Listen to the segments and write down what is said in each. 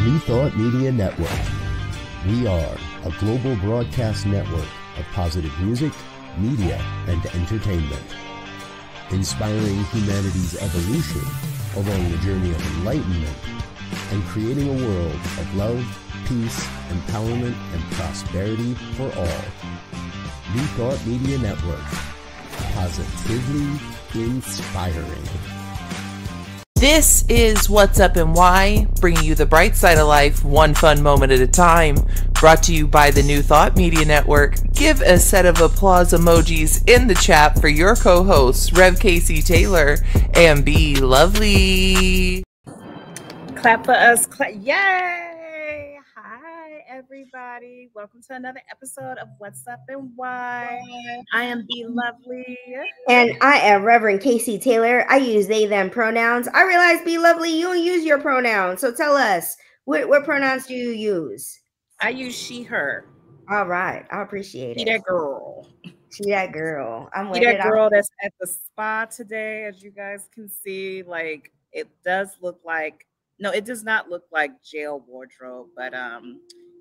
New Thought Media Network. We are a global broadcast network of positive music, media, and entertainment, inspiring humanity's evolution along the journey of enlightenment and creating a world of love, peace, empowerment, and prosperity for all. New Thought Media Network. Positively inspiring. This is What's Up and Why, bringing you the bright side of life, one fun moment at a time. Brought to you by the New Thought Media Network. Give a set of applause emojis in the chat for your co-hosts, Rev Casey Taylor and Be Lovely. Clap for us. Yay! Hi, everybody. Welcome to another episode of What's Up and Why. I am Be Lovely. And I am Reverend Casey Taylor. I use they, them pronouns. I realize, Be Lovely, you don't use your pronouns. So tell us, what pronouns do you use? I use she, her. All right. I appreciate it. She that girl. She that girl. I'm with it. That girl that's at the spa today, as you guys can see. Like, it does look like, no, it does not look like jail wardrobe, but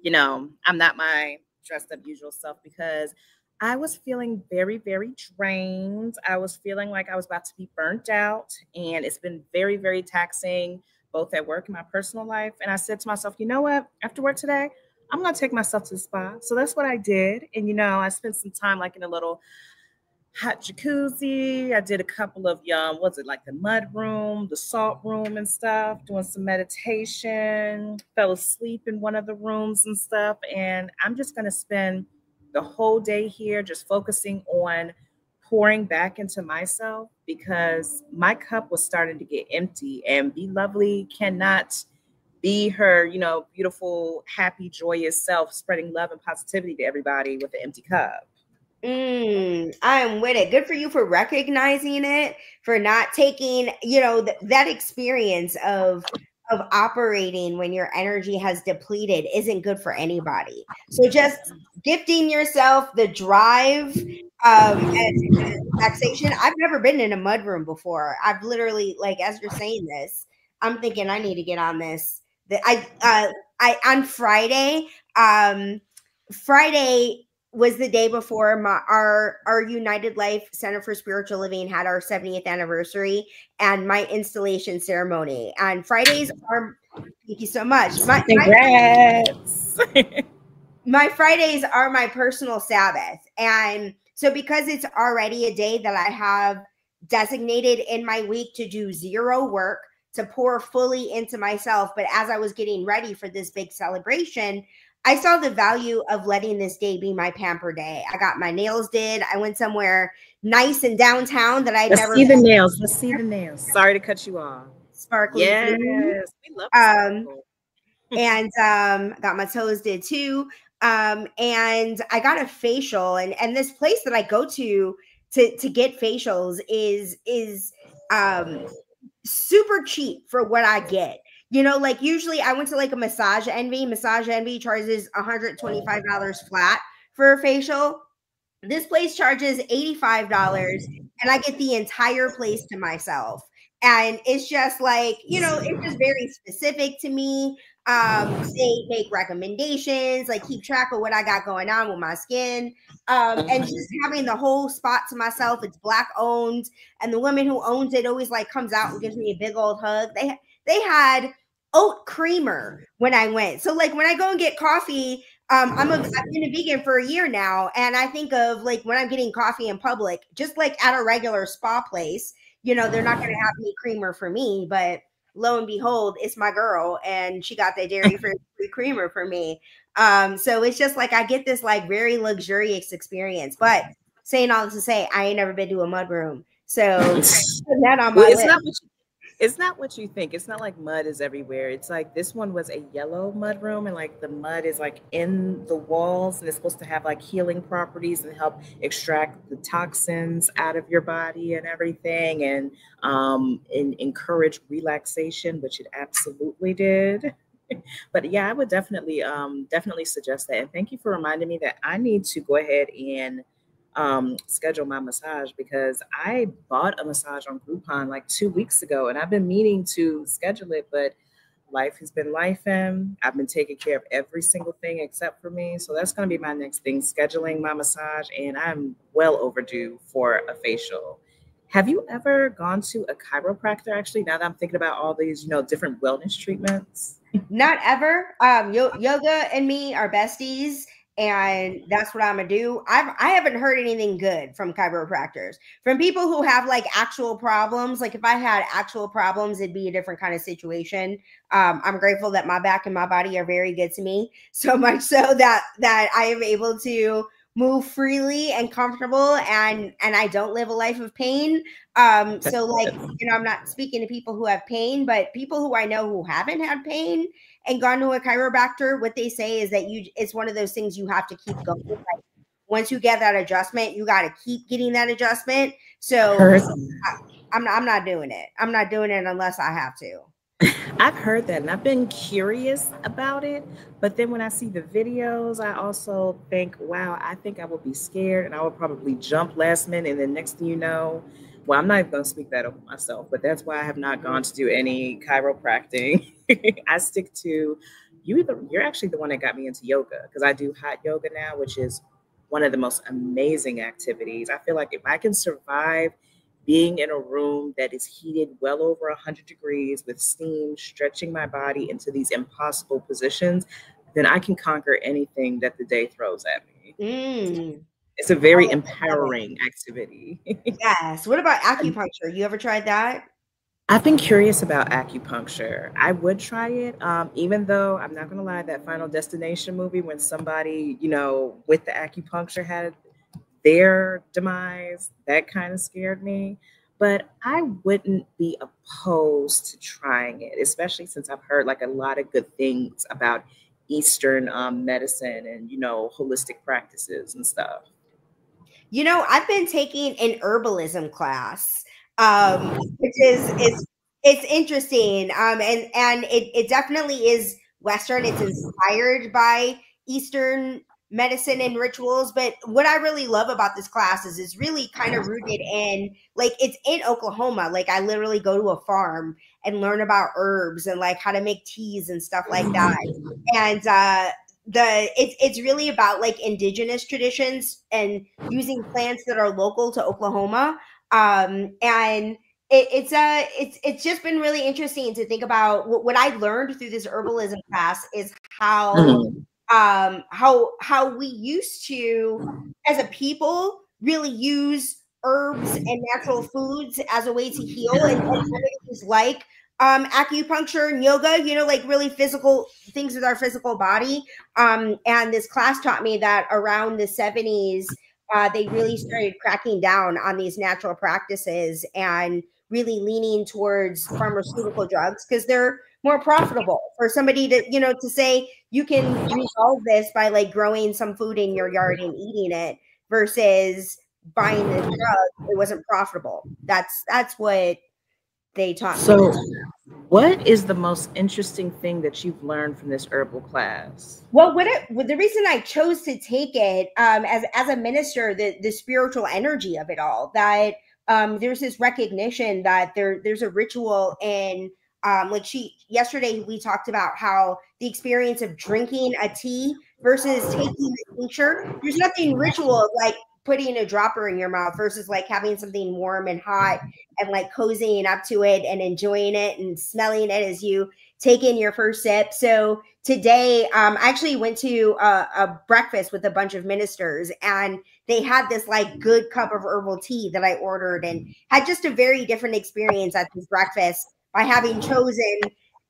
you know, I'm not my dressed up usual self because I was feeling very, very drained. I was feeling like I was about to be burnt out, and it's been very, very taxing, both at work and my personal life. And I said to myself, you know what? After work today, I'm going to take myself to the spa. So that's what I did. And, you know, I spent some time like in a little hot jacuzzi. I did a couple of like the mud room, the salt room and stuff, doing some meditation, fell asleep in one of the rooms and stuff. And I'm just going to spend the whole day here just focusing on pouring back into myself because my cup was starting to get empty, and Be Lovely cannot be her, you know, beautiful, happy, joyous self, spreading love and positivity to everybody with an empty cup. I'm with it. Good for you for recognizing it, for not taking, you know, that experience of operating when your energy has depleted isn't good for anybody. So just gifting yourself the drive and relaxation. I've never been in a mudroom before. I've literally, like, as you're saying this, I'm thinking I need to get on this. On Friday, Friday was the day before our United Life Center for Spiritual Living had our 70th anniversary and my installation ceremony. And Fridays are, thank you so much. Congrats. My Fridays are my personal Sabbath. And so because it's already a day that I have designated in my week to do zero work, to pour fully into myself. But as I was getting ready for this big celebration, I saw the value of letting this day be my pamper day. I got my nails did. I went somewhere nice in downtown that I'd never. See the nails. Let's see the nails. Sorry to cut you off. Sparkly. Yes, we love sparkle. And got my toes did too. And I got a facial, and this place that I go to get facials is super cheap for what I get. You know, like usually I went to like a Massage Envy. Massage Envy charges $125 flat for a facial. This place charges $85 and I get the entire place to myself. And it's just like, you know, it's just very specific to me. They make recommendations, like keep track of what I got going on with my skin. And just having the whole spot to myself. It's Black owned, and the woman who owns it always like comes out and gives me a big old hug. They had oat creamer when I went. So like when I go and get coffee, I've been a vegan for a year now. And I think of like when I'm getting coffee in public, just like at a regular spa place, you know, they're not going to have any creamer for me, but lo and behold, it's my girl. And she got that dairy-free creamer for me. So it's just like, I get this like very luxurious experience, but saying all this to say, I ain't never been to a mud room. So that on my list. It's not what you think. It's not like mud is everywhere. It's like this one was a yellow mud room, and like the mud is like in the walls, and it's supposed to have like healing properties and help extract the toxins out of your body and everything, and encourage relaxation, which it absolutely did. But yeah, I would definitely suggest that. And thank you for reminding me that I need to go ahead and schedule my massage, because I bought a massage on Groupon like 2 weeks ago and I've been meaning to schedule it, but life has been life, and I've been taking care of every single thing except for me. So that's going to be my next thing, scheduling my massage, and I'm well overdue for a facial. Have you ever gone to a chiropractor? Actually, now that I'm thinking about all these, different wellness treatments. Not ever. Yoga and me are besties, and that's what I'm gonna do. I haven't heard anything good from chiropractors, from people who have like actual problems. Like if I had actual problems, it'd be a different kind of situation. I'm grateful that my back and my body are very good to me, so much so that I am able to move freely and comfortable, and I don't live a life of pain. So like, I'm not speaking to people who have pain, but people who I know who haven't had pain and gone to a chiropractor, what they say is that it's one of those things you have to keep going. Like, once you get that adjustment, you got to keep getting that adjustment. So I'm not doing it. I'm not doing it unless I have to. I've heard that, and I've been curious about it. But then when I see the videos, I also think, wow, I think I will be scared, and I will probably jump last minute. And then next thing you know, well, I'm not even going to speak that over myself, but that's why I have not gone to do any chiropractic. I stick to you're actually the one that got me into yoga, because I do hot yoga now, which is one of the most amazing activities. I feel like if I can survive being in a room that is heated well over 100 degrees with steam, stretching my body into these impossible positions, then I can conquer anything that the day throws at me. It's a very empowering activity. Yes. What about acupuncture? You ever tried that? I've been curious about acupuncture. I would try it, even though I'm not going to lie, that Final Destination movie, when somebody, with the acupuncture had their demise, that kind of scared me. But I wouldn't be opposed to trying it, especially since I've heard like a lot of good things about Eastern medicine and, holistic practices and stuff. I've been taking an herbalism class, which it's interesting. And it definitely is Western. It's inspired by Eastern medicine and rituals. But what I really love about this class is it's really kind of rooted in, like, it's in Oklahoma. Like, I literally go to a farm and learn about herbs and like how to make teas and stuff like that. And it's really about like indigenous traditions and using plants that are local to Oklahoma. And it's just been really interesting to think about. What I learned through this herbalism class is how we used to, as a people, really use herbs and natural foods as a way to heal, and things like acupuncture and yoga, like really physical things with our physical body. And this class taught me that around the 70s, they really started cracking down on these natural practices and really leaning towards pharmaceutical drugs because they're more profitable for somebody to, to say you can resolve this by like growing some food in your yard and eating it versus buying the drug. It wasn't profitable. That's what they taught me. So what is the most interesting thing that you've learned from this herbal class? Well, the reason I chose to take it as a minister, the spiritual energy of it all, that there's this recognition that there's a ritual in yesterday we talked about how the experience of drinking a tea versus taking the tincture, there's nothing ritual like putting a dropper in your mouth versus like having something warm and hot and like cozying up to it and enjoying it and smelling it as you take in your first sip. So today, I actually went to a breakfast with a bunch of ministers, and they had this like good cup of herbal tea that I ordered, and had just a very different experience at this breakfast by having chosen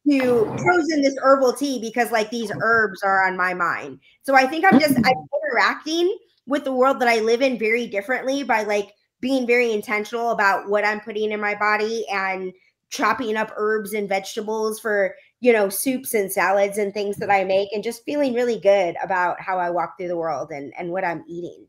this herbal tea because like these herbs are on my mind. So I think I'm interacting with the world that I live in very differently by like being very intentional about what I'm putting in my body and chopping up herbs and vegetables for, soups and salads and things that I make, and just feeling really good about how I walk through the world and what I'm eating.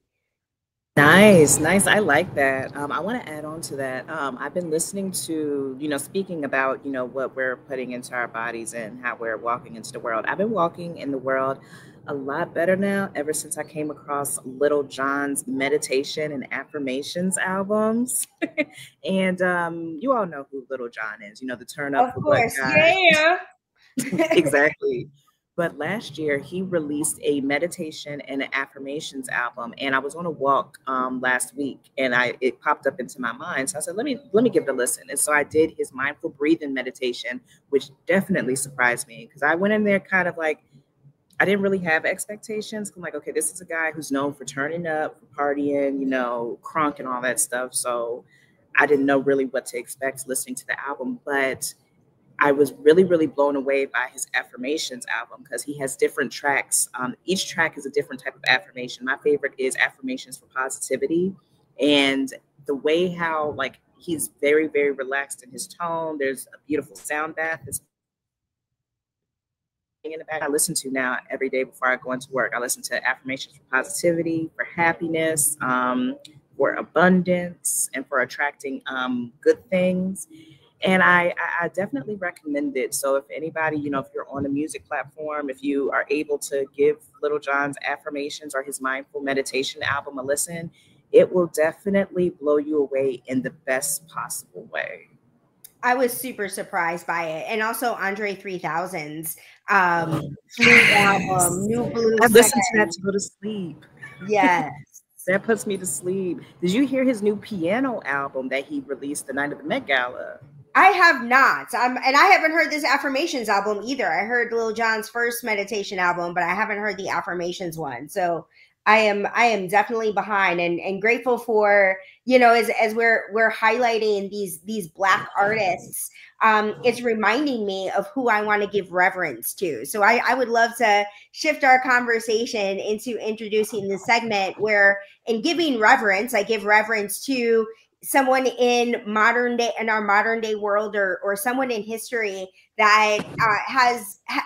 Nice. I like that. I want to add on to that. I've been listening to, speaking about, what we're putting into our bodies and how we're walking into the world. I've been walking in the world a lot better now ever since I came across Little John's meditation and affirmations albums. And you all know who Little John is, the turn up. Of course. Yeah. Exactly. But last year he released a meditation and an affirmations album, and I was on a walk last week, and it popped up into my mind. So I said, let me give it a listen. And so I did his mindful breathing meditation, which definitely surprised me because I went in there kind of like I didn't really have expectations. I'm like, okay, this is a guy who's known for turning up, for partying, crunk and all that stuff. So I didn't know really what to expect listening to the album, but I was really, really blown away by his affirmations album because he has different tracks. Each track is a different type of affirmation. My favorite is affirmations for positivity, and the way how like he's very, very relaxed in his tone. There's a beautiful sound bath that's in the back I listen to now every day before I go into work. I listen to affirmations for positivity, for happiness, for abundance, and for attracting good things. And I definitely recommend it. So if anybody, if you're on a music platform, if you are able to give Little John's affirmations or his mindful meditation album a listen, it will definitely blow you away in the best possible way. I was super surprised by it. And also Andre 3000's flute album, New Blue. I listened to that to go to sleep. Yes. That puts me to sleep. Did you hear his new piano album that he released the night of the Met Gala? I have not. And I haven't heard this affirmations album either. I heard Lil Jon's first meditation album, but I haven't heard the affirmations one. So I am definitely behind and grateful for, as we're highlighting these Black artists, it's reminding me of who I want to give reverence to. So I would love to shift our conversation into introducing the segment where in giving reverence, I give reverence to someone in our modern day world or someone in history that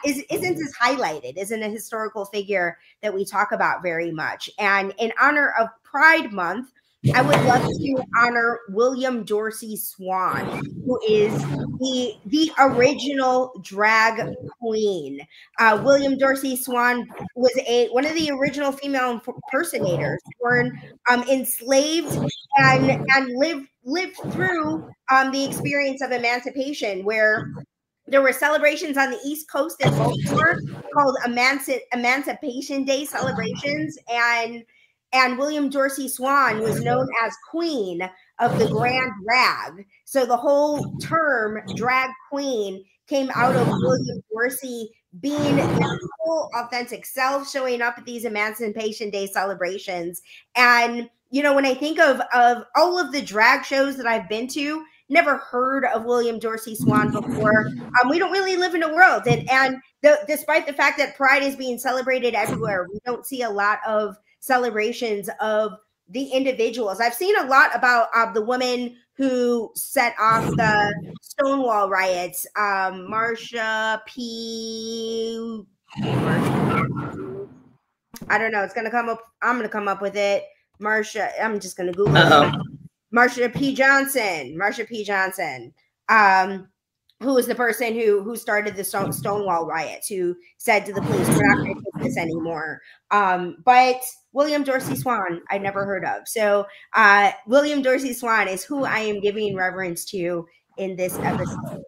isn't as highlighted, isn't a historical figure that we talk about very much. And in honor of Pride Month, I would love to honor William Dorsey Swann, who is the original drag queen. William Dorsey Swann was one of the original female impersonators, born enslaved and lived through the experience of emancipation, where there were celebrations on the East Coast in Baltimore called Emancipation Day celebrations, and William Dorsey Swann was known as Queen of the Grand Drag. So the whole term drag queen came out of William Dorsey being their full authentic self, showing up at these Emancipation Day celebrations. And, when I think of all of the drag shows that I've been to, never heard of William Dorsey Swann before. We don't really live in a world. And despite the fact that Pride is being celebrated everywhere, we don't see a lot of celebrations of the individuals. I've seen a lot about the women who set off the Stonewall riots. Marsha P. I don't know. It's going to come up. I'm going to come up with it. Marsha. I'm just going to Google it. Marsha P. Johnson. Who was the person who started the Stonewall riots, who said to the police, we're not going to take this anymore. But William Dorsey Swann, I never heard of. So William Dorsey Swann is who I am giving reverence to in this episode.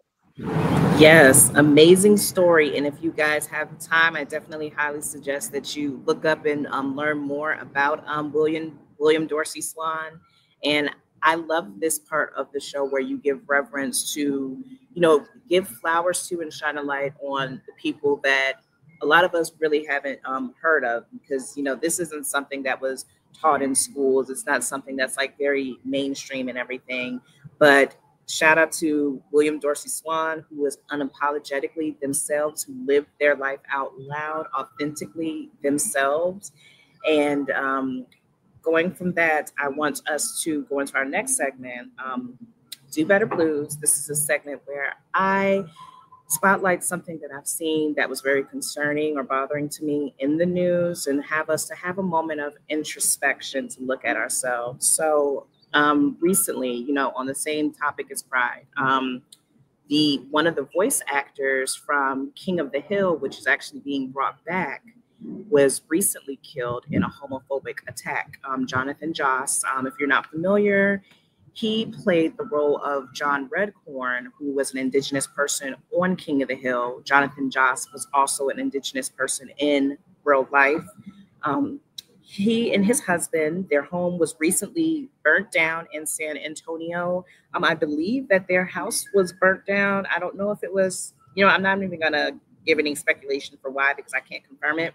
Yes, amazing story. And if you guys have time, I definitely highly suggest that you look up and learn more about William Dorsey Swann. And I love this part of the show where you give reverence to, give flowers to and shine a light on the people that a lot of us really haven't heard of, because, this isn't something that was taught in schools. It's not something that's like very mainstream and everything. But shout out to William Dorsey Swann, who was unapologetically themselves, who lived their life out loud, authentically themselves. And going from that, I want us to go into our next segment, Do Better Blues. This is a segment where I spotlight something that I've seen that was very concerning or bothering to me in the news, and have us to have a moment of introspection to look at ourselves. So recently, on the same topic as Pride, one of the voice actors from King of the Hill, which is actually being brought back, was recently killed in a homophobic attack. Jonathan Joss, if you're not familiar, He played the role of John Redcorn, who was an Indigenous person on King of the Hill. Jonathan Joss was also an Indigenous person in real life. He and his husband, their home was recently burnt down in San Antonio. I believe that their house was burnt down. I don't know if it was, I'm not even going to give any speculation for why, because I can't confirm it.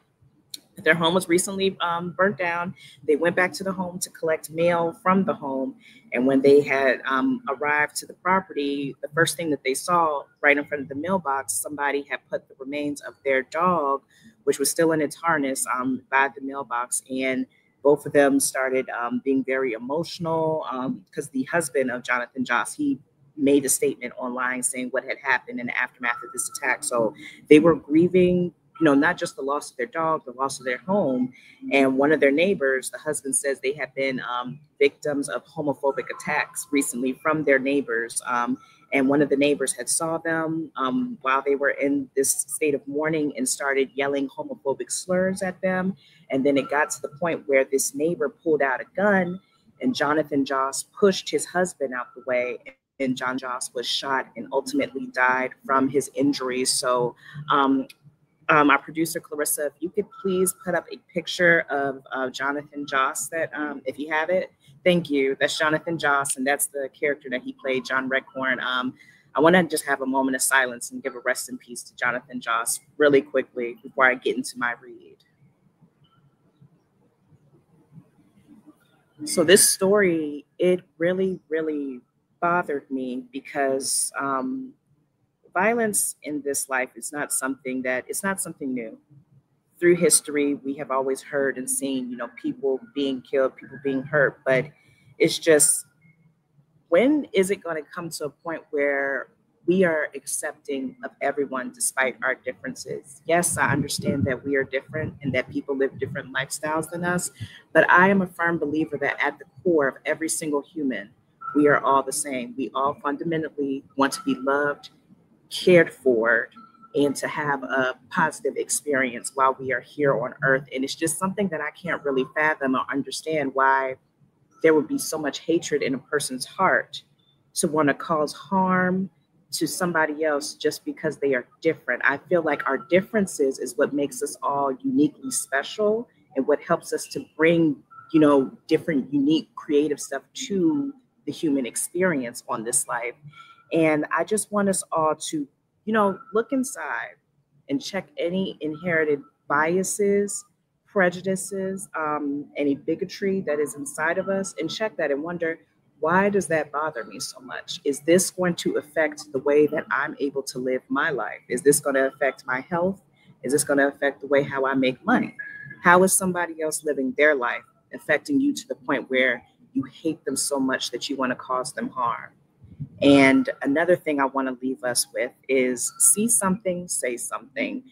Their home was recently burnt down. They went back to the home to collect mail from the home. And when they had arrived to the property, the first thing that they saw right in front of the mailbox, somebody had put the remains of their dog, which was still in its harness, by the mailbox. And both of them started being very emotional because the husband of Jonathan Joss, he made a statement online saying what had happened in the aftermath of this attack. So they were grieving, not just the loss of their dog, the loss of their home. And one of their neighbors, the husband says they have been victims of homophobic attacks recently from their neighbors. And one of the neighbors had saw them while they were in this state of mourning and started yelling homophobic slurs at them. And then it got to the point where this neighbor pulled out a gun and Jonathan Joss pushed his husband out the way. And John Joss was shot and ultimately died from his injuries. So our producer, Clarissa, if you could please put up a picture of Jonathan Joss, that if you have it, thank you. That's Jonathan Joss, and that's the character that he played, John Redcorn. I want to just have a moment of silence and give a rest in peace to Jonathan Joss really quickly before I get into my read. So this story, it really, really bothered me because violence in this life is not something new. Through history, we have always heard and seen, people being killed, people being hurt, but it's just, when is it going to come to a point where we are accepting of everyone despite our differences? Yes, I understand that we are different and that people live different lifestyles than us, but I am a firm believer that at the core of every single human, we are all the same. We all fundamentally want to be loved, cared for, and to have a positive experience while we are here on earth. And it's just something that I can't really fathom or understand, why there would be so much hatred in a person's heart to want to cause harm to somebody else just because they are different. I feel like our differences is what makes us all uniquely special and what helps us to bring, different, unique, creative stuff to the human experience on this life. And I just want us all to, look inside and check any inherited biases, prejudices, any bigotry that is inside of us, and check that and wonder, why does that bother me so much? Is this going to affect the way that I'm able to live my life? Is this going to affect my health? Is this going to affect the way how I make money? How is somebody else living their life affecting you to the point where you hate them so much that you want to cause them harm? And another thing I want to leave us with is, see something, say something.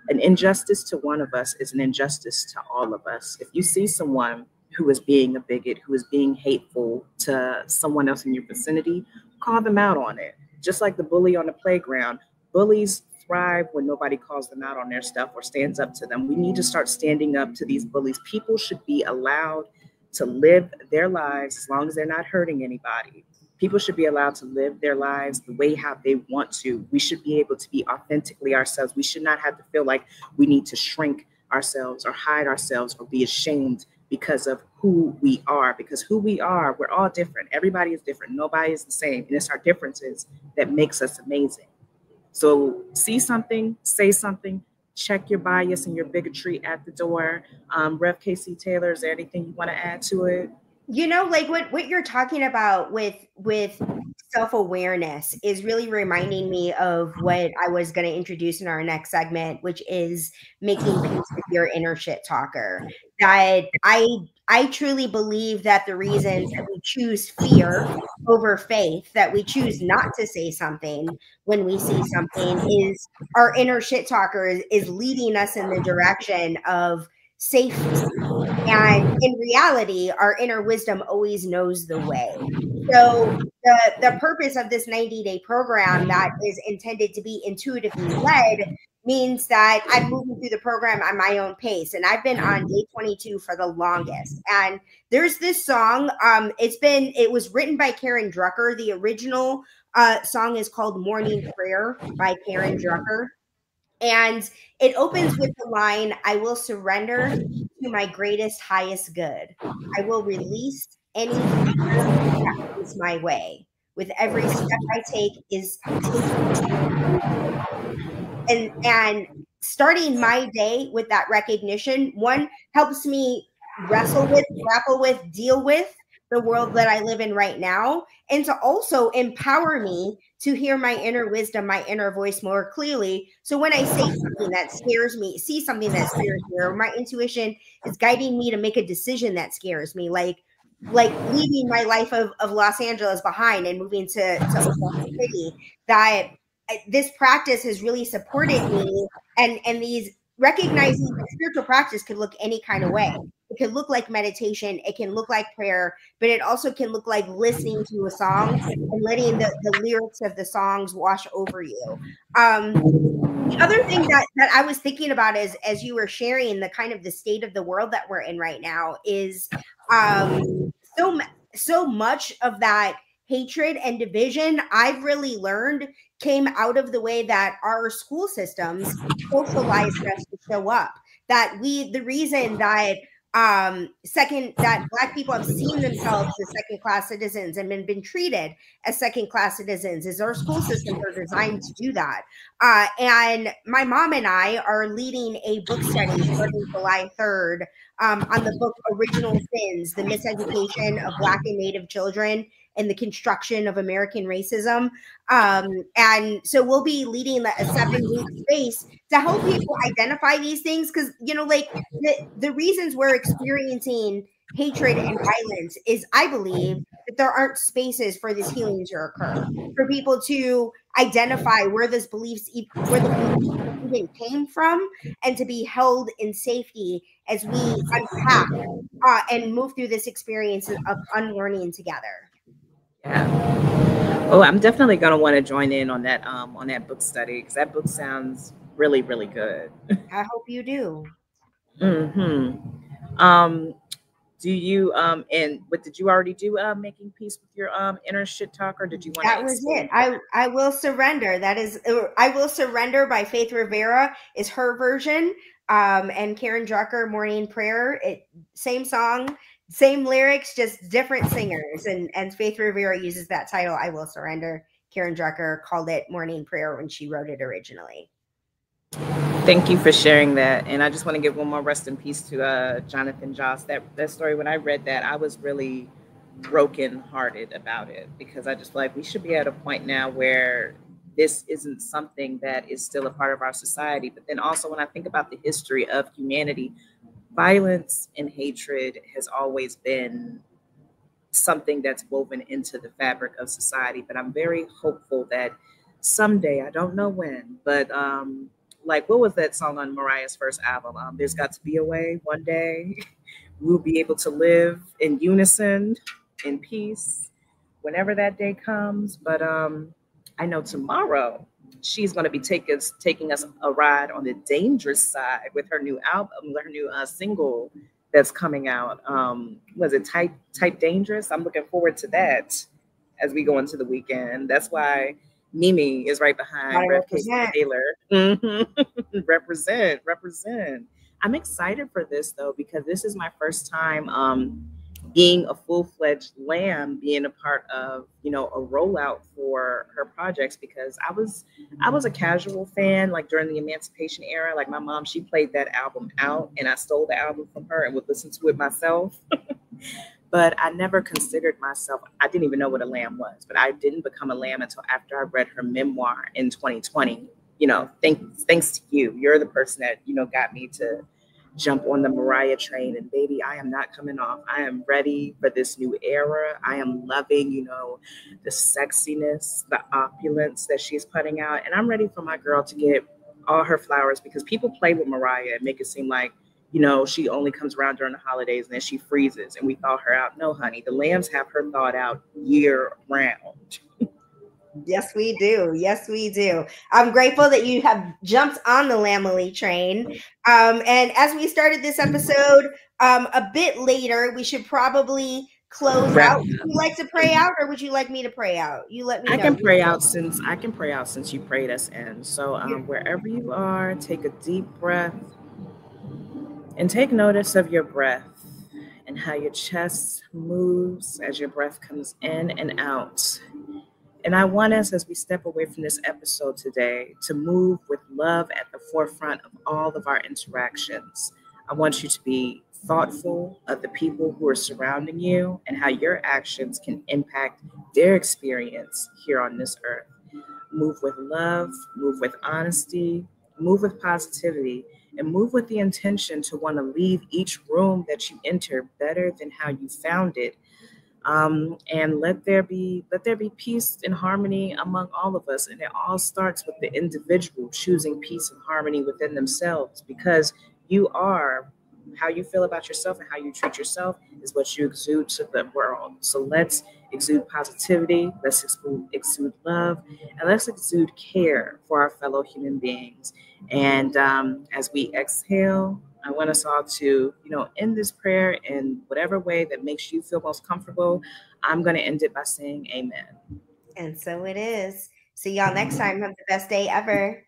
An injustice to one of us is an injustice to all of us. If you see someone who is being a bigot, who is being hateful to someone else in your vicinity, call them out on it. Just like the bully on the playground, bullies thrive when nobody calls them out on their stuff or stands up to them. We need to start standing up to these bullies. People should be allowed to live their lives as long as they're not hurting anybody. People should be allowed to live their lives the way how they want to. We should be able to be authentically ourselves. We should not have to feel like we need to shrink ourselves or hide ourselves or be ashamed because of who we are. Because who we are, we're all different. Everybody is different. Nobody is the same. And it's our differences that makes us amazing. So see something, say something, check your bias and your bigotry at the door. Rev KC Taylor, is there anything you want to add to it? Like what you're talking about with self-awareness is really reminding me of what I was going to introduce in our next segment, which is making peace with your inner shit talker. That I truly believe that the reasons that we choose fear over faith, that we choose not to say something when we see something, is our inner shit talker is leading us in the direction of safety. And in reality, our inner wisdom always knows the way. So the purpose of this 90-day program that is intended to be intuitively led means that I'm moving through the program at my own pace. And I've been on day 22 for the longest. And there's this song. It was written by Karen Drucker. The original song is called Morning Prayer by Karen Drucker. And it opens with the line, I will surrender to my greatest, highest good. I will release any fear that comes my way. With every step I take is and starting my day with that recognition, one, helps me grapple with, deal with the world that I live in right now, and to also empower me to hear my inner wisdom, my inner voice more clearly. So when I say something that scares me, see something that scares me, or my intuition is guiding me to make a decision that scares me, like leaving my life of Los Angeles behind and moving to Oklahoma City, that this practice has really supported me, and these recognizing that spiritual practice could look any kind of way. It can look like meditation, it can look like prayer, but it also can look like listening to a song and letting the lyrics of the songs wash over you. The other thing that I was thinking about is, as you were sharing the kind of the state of the world that we're in right now, is so much of that hatred and division, I've really learned, came out of the way that our school systems socialized us to show up. That the reason that Black people have seen themselves as second-class citizens and been treated as second-class citizens is our school systems are designed to do that. And my mom and I are leading a book study starting July 3rd on the book Original Sins, The Miseducation of Black and Native Children and the Construction of American Racism. And so we'll be leading a 7-week space to help people identify these things, because, you know, like the reasons we're experiencing hatred and violence is, I believe, that there aren't spaces for this healing to occur, for people to identify where the beliefs even came from, and to be held in safety as we unpack and move through this experience of unlearning together. Yeah. Oh, I'm definitely going to want to join in on that book study, because that book sounds really, really good. I hope you do. Do you did you already do Making Peace with Your Inner Shit Talk, or did you want that was it? I Will Surrender. That is I Will Surrender by Faith Rivera is her version. And Karen Drucker, Morning Prayer, same song, same lyrics, just different singers. And Faith Rivera uses that title, I Will Surrender. Karen Drucker called it Morning Prayer when she wrote it originally. Thank you for sharing that. And I just want to give one more rest in peace to Jonathan Joss. That story, when I read that, I was really brokenhearted about it, because I just feel like we should be at a point now where this isn't something that is still a part of our society. But then also, when I think about the history of humanity, violence and hatred has always been something that's woven into the fabric of society. But I'm very hopeful that someday, I don't know when, but like, what was that song on Mariah's first album? There's Got to Be a Way. One day we'll be able to live in unison, in peace, whenever that day comes. But I know tomorrow she's going to be taking us a ride on the dangerous side with her new album, her new single that's coming out. Was it Type Dangerous? I'm looking forward to that as we go into the weekend. That's why Mimi is right behind Taylor. Represent. I'm excited for this, though, because this is my first time being a full-fledged lamb, being a part of, a rollout for her projects, because I was a casual fan, like during the Emancipation era. Like my mom, she played that album out, and I stole the album from her and would listen to it myself. But I never considered myself, I didn't even know what a lamb was, but I didn't become a lamb until after I read her memoir in 2020. Thanks to you. You're the person that, got me to jump on the Mariah train. And baby, I am not coming off. I am ready for this new era. I am loving, the sexiness, the opulence that she's putting out. And I'm ready for my girl to get all her flowers, because people play with Mariah and make it seem like, you know, she only comes around during the holidays and then she freezes and we thaw her out. No, honey, the lambs have her thawed out year round. Yes, we do. Yes, we do. I'm grateful that you have jumped on the Lamely train. And as we started this episode a bit later, we should probably close out. Would you like to pray out, or would you like me to pray out? You let me know. I can pray out since you prayed us in. So wherever you are, take a deep breath and take notice of your breath and how your chest moves as your breath comes in and out. And I want us, as we step away from this episode today, to move with love at the forefront of all of our interactions. I want you to be thoughtful of the people who are surrounding you and how your actions can impact their experience here on this earth. Move with love, move with honesty, move with positivity, and move with the intention to want to leave each room that you enter better than how you found it. And let there be peace and harmony among all of us. And it all starts with the individual choosing peace and harmony within themselves, because you are how you feel about yourself and how you treat yourself is what you exude to the world. So let's exude positivity, let's exude love, and let's exude care for our fellow human beings. And as we exhale, I want us all to, end this prayer in whatever way that makes you feel most comfortable. I'm going to end it by saying amen. And so it is. See y'all next time. Have the best day ever.